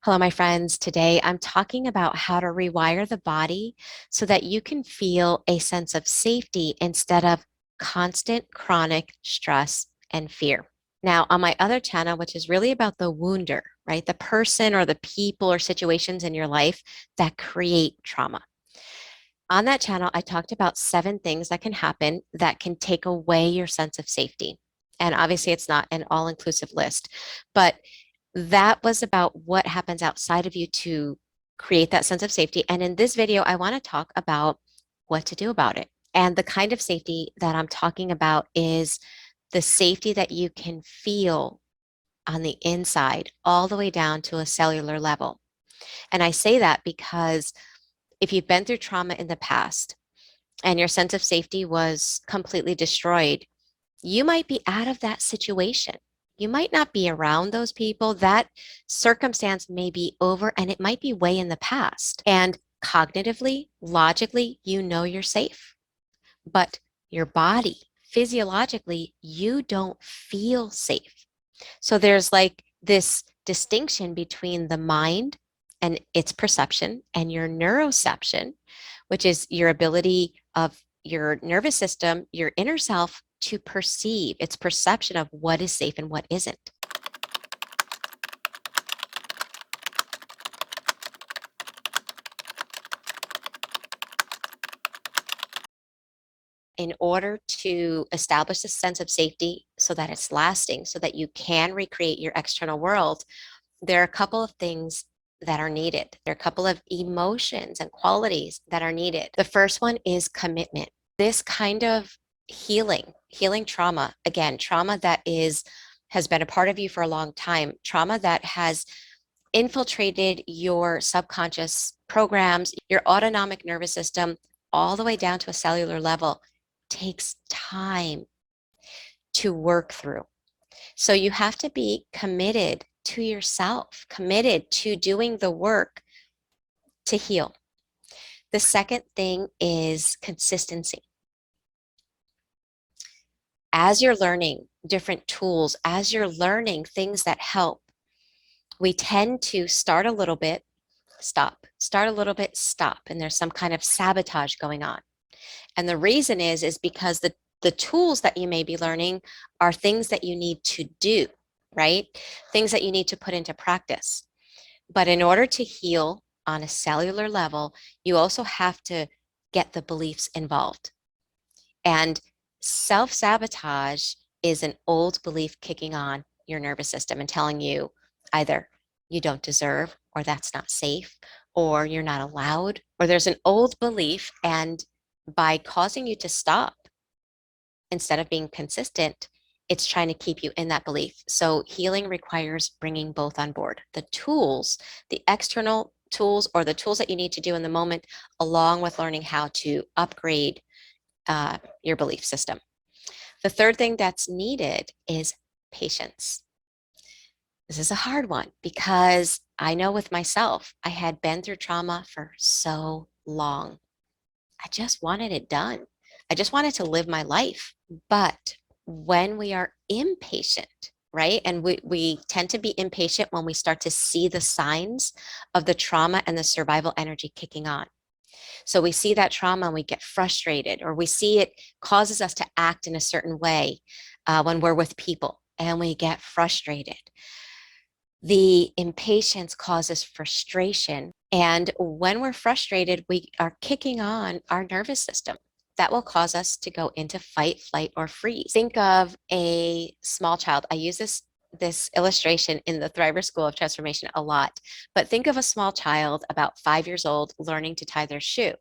Hello, my friends. Today I'm talking about how to rewire the body so that you can feel a sense of safety instead of constant chronic stress and fear. Now, on my other channel, which is really about the wounder, right? The person or the people or situations in your life that create trauma. On that channel, I talked about 7 things that can happen that can take away your sense of safety. And obviously, it's not an all inclusive list, but that was about what happens outside of you to create that sense of safety. And in this video, I want to talk about what to do about it. And the kind of safety that I'm talking about is the safety that you can feel on the inside, all the way down to a cellular level. And I say that because if you've been through trauma in the past and your sense of safety was completely destroyed, you might be out of that situation. You might not be around those people. That circumstance may be over and it might be way in the past. And cognitively, logically, you know you're safe. But your body, physiologically, you don't feel safe. So there's like this distinction between the mind and its perception and your neuroception, which is your ability of your nervous system, your inner self, to perceive its perception of what is safe and what isn't. In order to establish a sense of safety so that it's lasting, so that you can recreate your external world, there are a couple of things that are needed. There are a couple of emotions and qualities that are needed. The first one is commitment. This kind of healing trauma, again, trauma that has been a part of you for a long time, trauma that has infiltrated your subconscious programs, your autonomic nervous system, all the way down to a cellular level, takes time to work through. So you have to be committed to yourself, committed to doing the work to heal. The second thing is consistency. As you're learning different tools, as you're learning things that help, we tend to start a little bit, stop, start a little bit, stop, and there's some kind of sabotage going on. And the reason is because the tools that you may be learning are things that you need to do, right? Things that you need to put into practice. But in order to heal on a cellular level, you also have to get the beliefs involved. And self-sabotage is an old belief kicking on your nervous system and telling you either you don't deserve, or that's not safe, or you're not allowed, or there's an old belief. And by causing you to stop instead of being consistent, it's trying to keep you in that belief. So healing requires bringing both on board. The tools, the external tools, or the tools that you need to do in the moment, along with learning how to upgrade your belief system. The third thing that's needed is patience. This is a hard one because I know with myself, I had been through trauma for so long. I just wanted it done. I just wanted to live my life. But when we are impatient, right? And we tend to be impatient when we start to see the signs of the trauma and the survival energy kicking on. So we see that trauma and we get frustrated, or we see it causes us to act in a certain way when we're with people and we get frustrated. The impatience causes frustration. And when we're frustrated, we are kicking on our nervous system. That will cause us to go into fight, flight, or freeze. Think of a small child. I use this illustration in the Thriver School of Transformation a lot, but think of a small child about 5 years old learning to tie their shoe.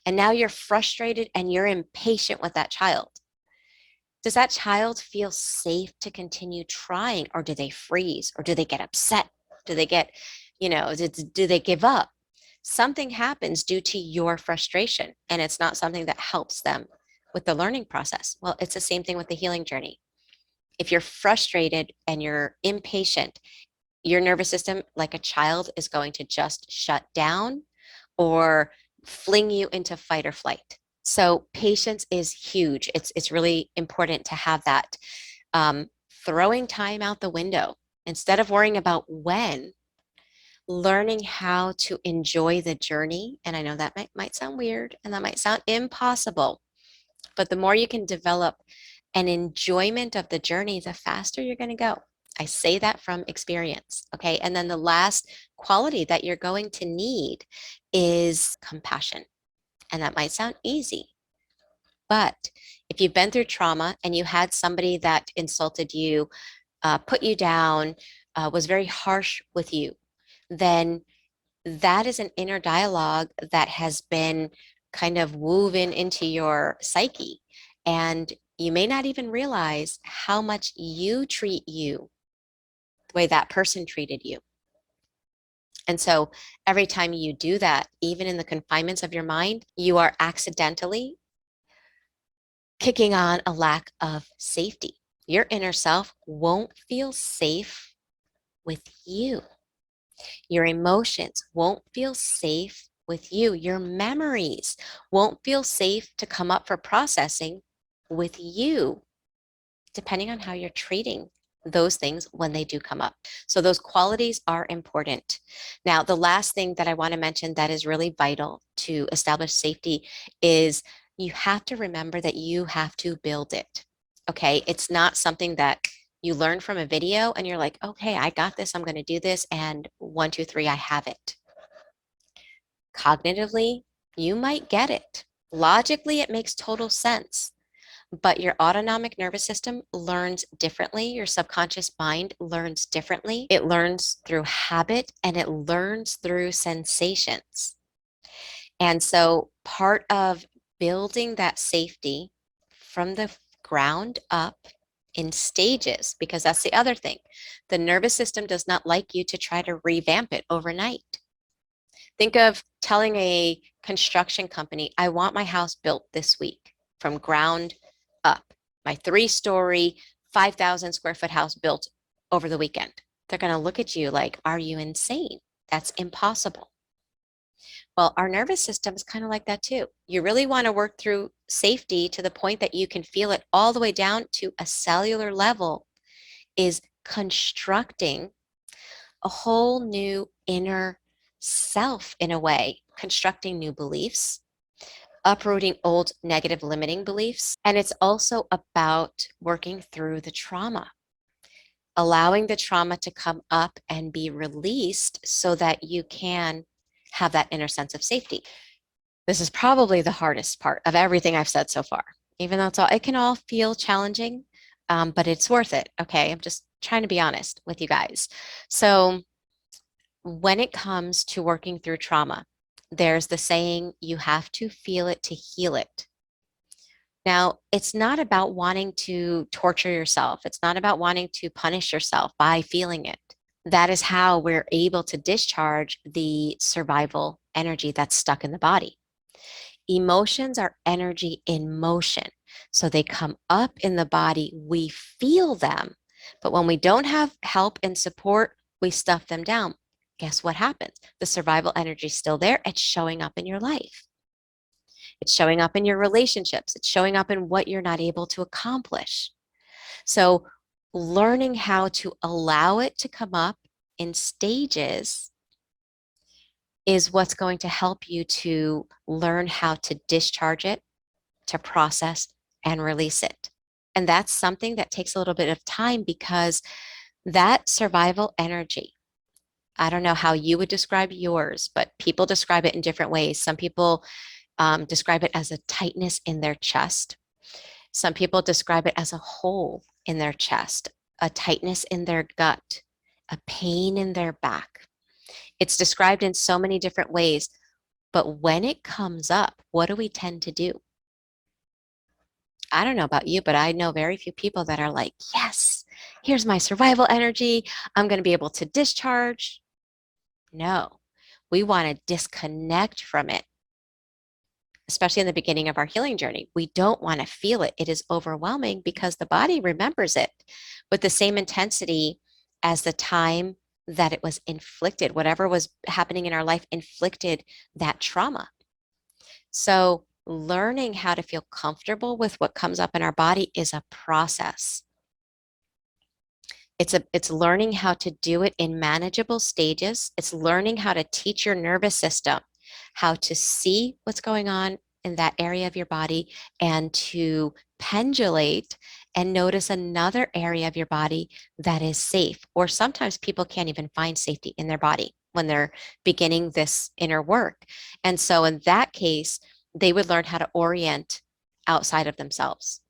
And now you're frustrated and you're impatient with that child. Does that child feel safe to continue trying, or do they freeze, or do they get upset? Do they get, do they give up? Something happens due to your frustration, and it's not something that helps them with the learning process. Well, it's the same thing with the healing journey. If you're frustrated and you're impatient, your nervous system, like a child, is going to just shut down or fling you into fight or flight. So patience is huge. It's really important to have that. Throwing time out the window. Instead of worrying about when, learning how to enjoy the journey. And I know that might sound weird and that might sound impossible, but the more you can develop an enjoyment of the journey, the faster you're going to go. I say that from experience. Okay. And then the last quality that you're going to need is compassion. And that might sound easy, but if you've been through trauma and you had somebody that insulted you, put you down, was very harsh with you, then that is an inner dialogue that has been kind of woven into your psyche. And you may not even realize how much you treat you the way that person treated you. And so every time you do that, even in the confinements of your mind, you are accidentally kicking on a lack of safety. Your inner self won't feel safe with you. Your emotions won't feel safe with you. Your memories won't feel safe to come up for processing with you, depending on how you're treating those things when they do come up. So those qualities are important. Now, the last thing that I want to mention that is really vital to establish safety is you have to remember that you have to build it. Okay. It's not something that you learn from a video and you're like, okay, I got this. I'm going to do this. And 1, 2, 3, I have it. Cognitively, you might get it. Logically, it makes total sense. But your autonomic nervous system learns differently. Your subconscious mind learns differently. It learns through habit and it learns through sensations. And so part of building that safety from the ground up in stages, because that's the other thing. The nervous system does not like you to try to revamp it overnight. Think of telling a construction company, I want my house built this week from ground up. My 3-story, 5,000 square foot house built over the weekend. They're going to look at you like, are you insane? That's impossible. Well, our nervous system is kind of like that too. You really want to work through safety to the point that you can feel it all the way down to a cellular level, is constructing a whole new inner self in a way, constructing new beliefs, uprooting old negative limiting beliefs. And it's also about working through the trauma, allowing the trauma to come up and be released so that you can have that inner sense of safety. This is probably the hardest part of everything I've said so far, even though it can all feel challenging, but it's worth it. Okay. I'm just trying to be honest with you guys. So when it comes to working through trauma, there's the saying, you have to feel it to heal it. Now, it's not about wanting to torture yourself. It's not about wanting to punish yourself by feeling it. That is how we're able to discharge the survival energy that's stuck in the body. Emotions are energy in motion. So they come up in the body, we feel them. But when we don't have help and support, we stuff them down. Guess what happens? The survival energy is still there. It's showing up in your life. It's showing up in your relationships. It's showing up in what you're not able to accomplish. So learning how to allow it to come up in stages is what's going to help you to learn how to discharge it, to process and release it. And that's something that takes a little bit of time because that survival energy, I don't know how you would describe yours, but people describe it in different ways. Some people describe it as a tightness in their chest. Some people describe it as a hole in their chest, a tightness in their gut, a pain in their back. It's described in so many different ways, but when it comes up, what do we tend to do? I don't know about you, but I know very few people that are like, yes, here's my survival energy. I'm going to be able to discharge. No, we want to disconnect from it, especially in the beginning of our healing journey. We don't want to feel it. It is overwhelming because the body remembers it with the same intensity as the time that it was inflicted. Whatever was happening in our life inflicted that trauma. So learning how to feel comfortable with what comes up in our body is a process. It's learning how to do it in manageable stages. It's learning how to teach your nervous system how to see what's going on in that area of your body and to pendulate and notice another area of your body that is safe. Or sometimes people can't even find safety in their body when they're beginning this inner work. And so in that case, they would learn how to orient outside of themselves.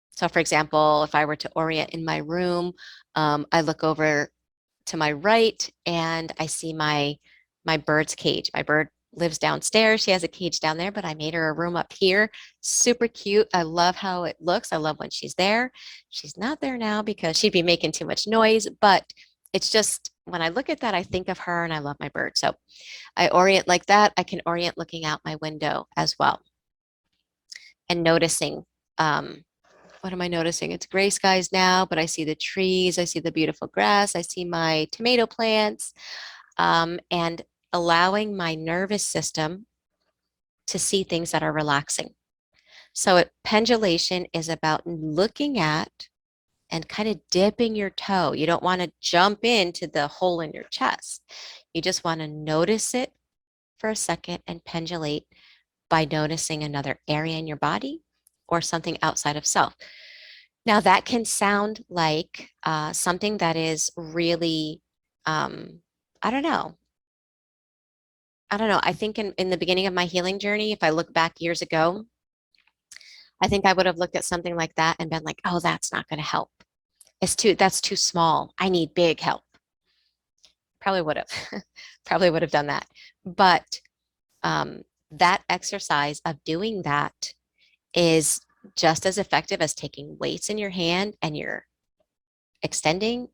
So for example, if I were to orient in my room, I look over to my right and I see my bird's cage. My bird lives downstairs. She has a cage down there, but I made her a room up here. Super cute. I love how it looks. I love when she's there. She's not there now because she'd be making too much noise, but it's just when I look at that, I think of her and I love my bird. So I orient like that. I can orient looking out my window as well and noticing. What am I noticing? It's gray skies now, but I see the trees. I see the beautiful grass. I see my tomato plants. And allowing my nervous system to see things that are relaxing. So pendulation is about looking at and kind of dipping your toe. You don't want to jump into the hole in your chest. You just want to notice it for a second and pendulate by noticing another area in your body or something outside of self. Now, that can sound like something that is really, I don't know. I think in the beginning of my healing journey, if I look back years ago, I think I would have looked at something like that and been like, oh, that's not going to help. That's too small. I need big help. Probably would have, probably would have done that. But that exercise of doing that is just as effective as taking weights in your hand and you're extending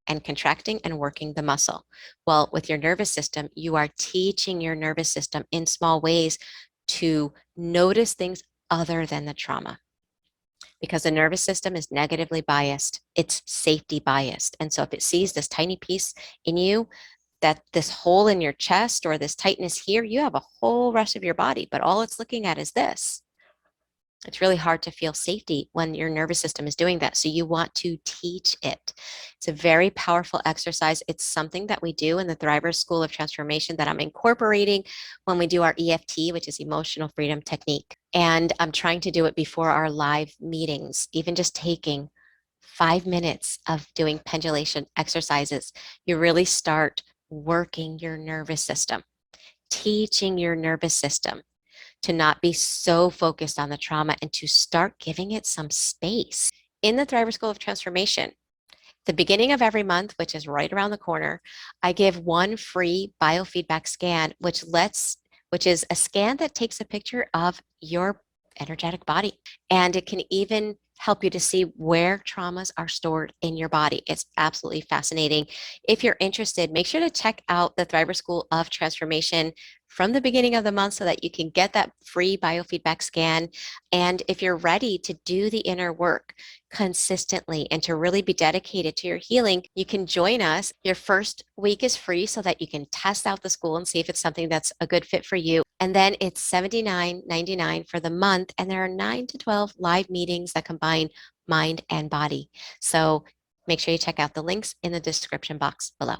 and contracting and working the muscle. Well, with your nervous system, you are teaching your nervous system in small ways to notice things other than the trauma. Because the nervous system is negatively biased, it's safety biased. And so if it sees this tiny piece in you, that this hole in your chest or this tightness here, you have a whole rest of your body, but all it's looking at is this. It's really hard to feel safety when your nervous system is doing that. So you want to teach it. It's a very powerful exercise. It's something that we do in the Thrivers School of Transformation that I'm incorporating when we do our EFT, which is emotional freedom technique. And I'm trying to do it before our live meetings, even just taking 5 minutes of doing pendulation exercises. You really start working your nervous system, teaching your nervous system to not be so focused on the trauma and to start giving it some space. In the Thriver School of Transformation, the beginning of every month, which is right around the corner, I give one free biofeedback scan, which is a scan that takes a picture of your energetic body. And it can even help you to see where traumas are stored in your body. It's absolutely fascinating. If you're interested, make sure to check out the Thriver School of Transformation from the beginning of the month so that you can get that free biofeedback scan. And if you're ready to do the inner work consistently and to really be dedicated to your healing, you can join us. Your first week is free so that you can test out the school and see if it's something that's a good fit for you. And then it's $79.99 for the month. And there are 9 to 12 live meetings that combine mind and body. So make sure you check out the links in the description box below.